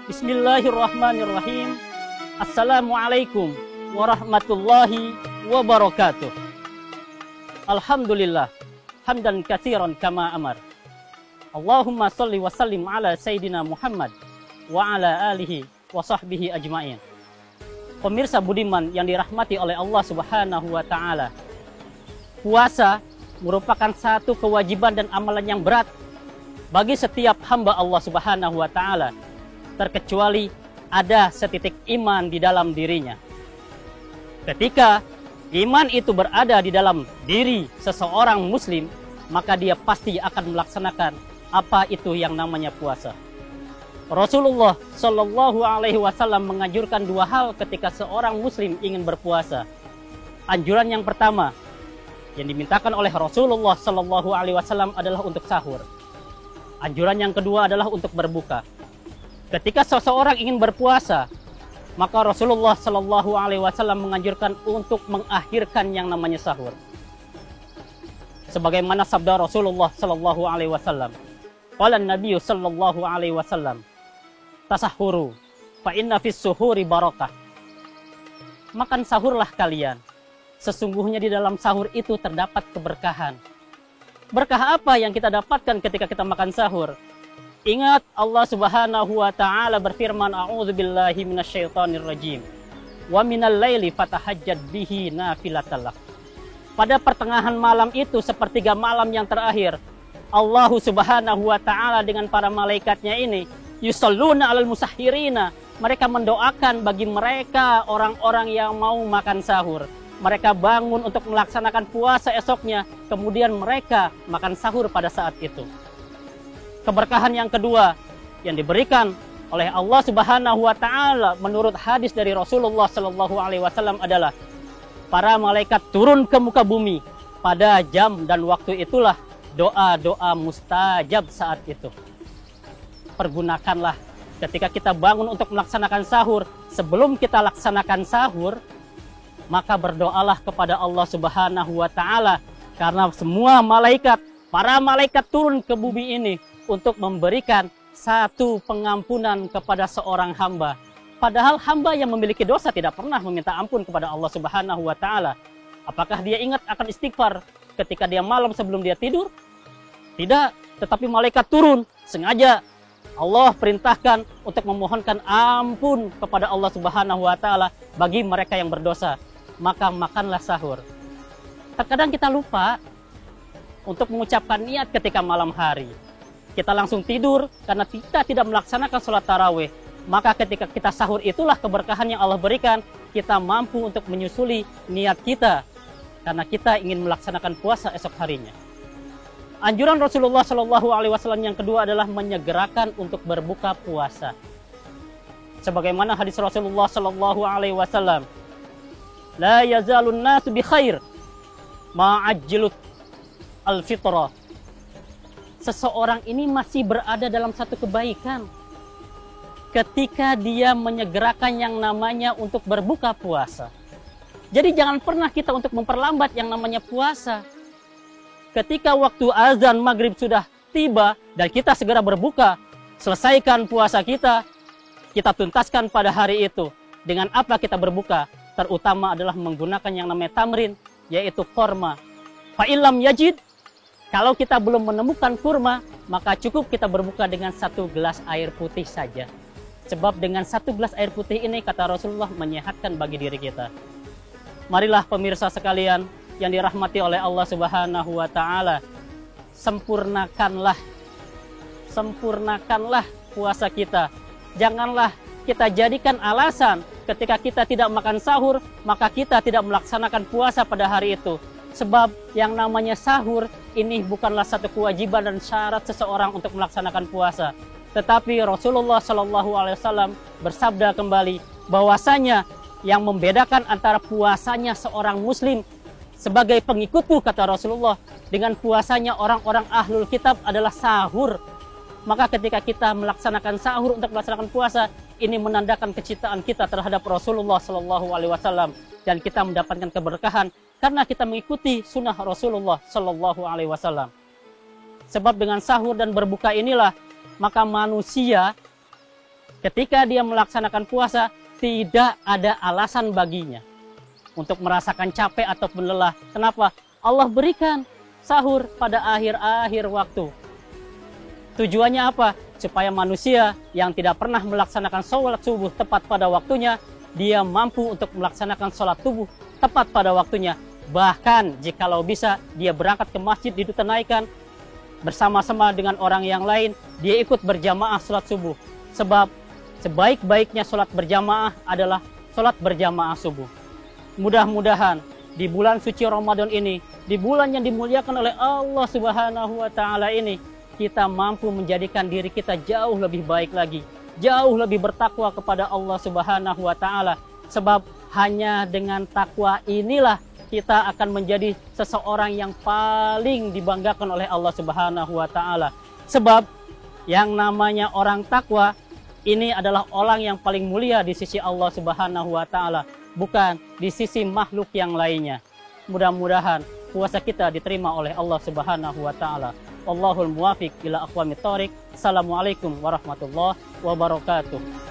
Bismillahirrahmanirrahim. Assalamualaikum warahmatullahi wabarakatuh. Alhamdulillah, hamdan katsiran kama amar. Allahumma sholli wa sallim ala Sayyidina Muhammad wa ala alihi wa sahbihi ajma'in. Pemirsa budiman yang dirahmati oleh Allah Subhanahu wa Ta'ala, puasa merupakan satu kewajiban dan amalan yang berat bagi setiap hamba Allah Subhanahu wa Ta'ala, terkecuali ada setitik iman di dalam dirinya. Ketika iman itu berada di dalam diri seseorang muslim, maka dia pasti akan melaksanakan apa itu yang namanya puasa. Rasulullah Shallallahu Alaihi Wasallam menganjurkan dua hal ketika seorang muslim ingin berpuasa. Anjuran yang pertama yang dimintakan oleh Rasulullah Shallallahu Alaihi Wasallam adalah untuk sahur. Anjuran yang kedua adalah untuk berbuka. Ketika seseorang ingin berpuasa, maka Rasulullah Shallallahu Alaihi Wasallam menganjurkan untuk mengakhirkan yang namanya sahur. Sebagaimana sabda Rasulullah Shallallahu Alaihi Wasallam, qala Nabi Shallallahu Alaihi Wasallam, tasahuru, fa inna fis suhuri barakah. Makan sahurlah kalian. Sesungguhnya di dalam sahur itu terdapat keberkahan. Berkah apa yang kita dapatkan ketika kita makan sahur? Ingat Allah Subhanahu wa Ta'ala berfirman, a'udzubillahi minasyaitonirrajim. Wa minal laili fatahajjad bihi nafilatalak. Pada pertengahan malam itu, sepertiga malam yang terakhir, Allah Subhanahu wa Ta'ala dengan para malaikatnya ini yusalluna alal musahhirina. Mereka mendoakan bagi mereka orang-orang yang mau makan sahur. Mereka bangun untuk melaksanakan puasa esoknya, kemudian mereka makan sahur pada saat itu. Keberkahan yang kedua yang diberikan oleh Allah Subhanahu wa Ta'ala menurut hadis dari Rasulullah Shallallahu Alaihi Wasallam adalah para malaikat turun ke muka bumi pada jam dan waktu itulah doa-doa mustajab saat itu. Pergunakanlah ketika kita bangun untuk melaksanakan sahur, sebelum kita laksanakan sahur, maka berdoalah kepada Allah Subhanahu wa Ta'ala, karena semua malaikat, para malaikat turun ke bumi ini untuk memberikan satu pengampunan kepada seorang hamba. Padahal hamba yang memiliki dosa tidak pernah meminta ampun kepada Allah Subhanahu wa Ta'ala. Apakah dia ingat akan istighfar ketika dia malam sebelum dia tidur? Tidak, tetapi malaikat turun sengaja. Allah perintahkan untuk memohonkan ampun kepada Allah Subhanahu wa Ta'ala bagi mereka yang berdosa. Maka makanlah sahur. Terkadang kita lupa untuk mengucapkan niat ketika malam hari. Kita langsung tidur karena kita tidak melaksanakan sholat tarawih. Maka ketika kita sahur itulah keberkahan yang Allah berikan. Kita mampu untuk menyusuli niat kita karena kita ingin melaksanakan puasa esok harinya. Anjuran Rasulullah Shallallahu Alaihi Wasallam yang kedua adalah menyegerakan untuk berbuka puasa. Sebagaimana hadis Rasulullah Shallallahu Alaihi Wasallam, la yazalun nasu bi khair ma'ajjilut al-fitrah. Seseorang ini masih berada dalam satu kebaikan ketika dia menyegerakan yang namanya untuk berbuka puasa. Jadi jangan pernah kita untuk memperlambat yang namanya puasa. Ketika waktu azan maghrib sudah tiba dan kita segera berbuka, selesaikan puasa kita tuntaskan pada hari itu. Dengan apa kita berbuka? Terutama adalah menggunakan yang namanya tamrin, yaitu kurma. Fa'ilam yajid, kalau kita belum menemukan kurma, maka cukup kita berbuka dengan 1 gelas air putih saja. Sebab dengan 1 gelas air putih ini, kata Rasulullah, menyehatkan bagi diri kita. Marilah pemirsa sekalian yang dirahmati oleh Allah Subhanahu wa Ta'ala, sempurnakanlah puasa kita. Janganlah kita jadikan alasan ketika kita tidak makan sahur, maka kita tidak melaksanakan puasa pada hari itu. Sebab yang namanya sahur ini bukanlah satu kewajiban dan syarat seseorang untuk melaksanakan puasa. Tetapi Rasulullah Shallallahu Alaihi Wasallam bersabda kembali bahwasanya yang membedakan antara puasanya seorang muslim sebagai pengikutku, kata Rasulullah, dengan puasanya orang-orang ahlul kitab adalah sahur. Maka ketika kita melaksanakan sahur untuk melaksanakan puasa, ini menandakan kecintaan kita terhadap Rasulullah Shallallahu Alaihi Wasallam dan kita mendapatkan keberkahan karena kita mengikuti sunnah Rasulullah Shallallahu Alaihi Wasallam. Sebab dengan sahur dan berbuka inilah maka manusia Ketika dia melaksanakan puasa, tidak ada alasan baginya untuk merasakan capek ataupun lelah. Kenapa? Allah berikan sahur pada akhir-akhir waktu. Tujuannya apa? Supaya manusia yang tidak pernah melaksanakan sholat subuh tepat pada waktunya, dia mampu untuk melaksanakan sholat subuh tepat pada waktunya. Bahkan jikalau bisa, dia berangkat ke masjid ditunaikan bersama-sama dengan orang yang lain, dia ikut berjamaah sholat subuh. Sebab sebaik-baiknya sholat berjamaah adalah sholat berjamaah subuh. Mudah-mudahan di bulan suci Ramadan ini, di bulan yang dimuliakan oleh Allah Subhanahu wa Ta'ala ini, kita mampu menjadikan diri kita jauh lebih baik lagi, jauh lebih bertakwa kepada Allah Subhanahu wa Ta'ala. Sebab hanya dengan takwa inilah kita akan menjadi seseorang yang paling dibanggakan oleh Allah Subhanahu wa Ta'ala. Sebab yang namanya orang takwa ini adalah orang yang paling mulia di sisi Allah Subhanahu wa Ta'ala, bukan di sisi makhluk yang lainnya. Mudah-mudahan puasa kita diterima oleh Allah Subhanahu wa Ta'ala. Wallahul muwafiq ila aqwamit thoriq. Assalamualaikum warahmatullahi wabarakatuh.